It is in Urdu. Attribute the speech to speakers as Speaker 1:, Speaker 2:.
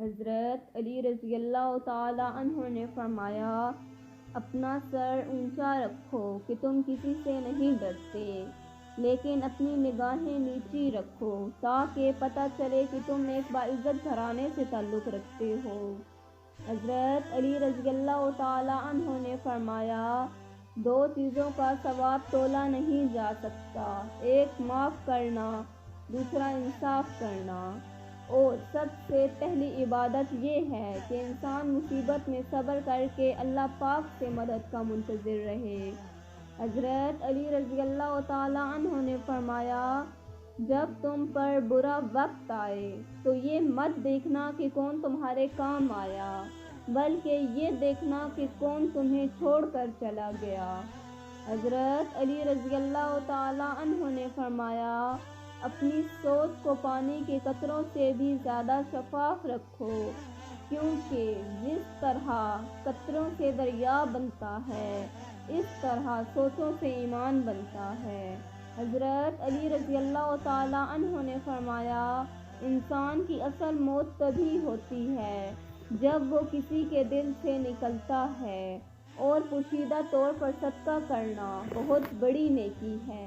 Speaker 1: حضرت علی رضی اللہ تعالی عنہ نے فرمایا، اپنا سر اونچا رکھو کہ تم کسی سے نہیں ڈرتے، لیکن اپنی نگاہیں نیچی رکھو تاکہ پتہ چلے کہ تم ایک باعزت گھرانے سے تعلق رکھتے ہو۔ حضرت علی رضی اللہ تعالی عنہ نے فرمایا، دو چیزوں کا ثواب تولا نہیں جا سکتا، ایک معاف کرنا، دوسرا انصاف کرنا، اور سب سے پہلی عبادت یہ ہے کہ انسان مصیبت میں صبر کر کے اللہ پاک سے مدد کا منتظر رہے۔ حضرت علی رضی اللہ تعالی عنہ نے فرمایا، جب تم پر برا وقت آئے تو یہ مت دیکھنا کہ کون تمہارے کام آیا، بلکہ یہ دیکھنا کہ کون تمہیں چھوڑ کر چلا گیا۔ حضرت علی رضی اللہ تعالی عنہ نے فرمایا، اپنی سوچ کو پانی کے قطروں سے بھی زیادہ شفاف رکھو، کیونکہ جس طرح قطروں سے دریا بنتا ہے، اس طرح سوچوں سے ایمان بنتا ہے۔ حضرت علی رضی اللہ تعالی عنہ نے فرمایا، انسان کی اصل موت تبھی ہوتی ہے جب وہ کسی کے دل سے نکلتا ہے، اور پوشیدہ طور پر صدقہ کرنا بہت بڑی نیکی ہے۔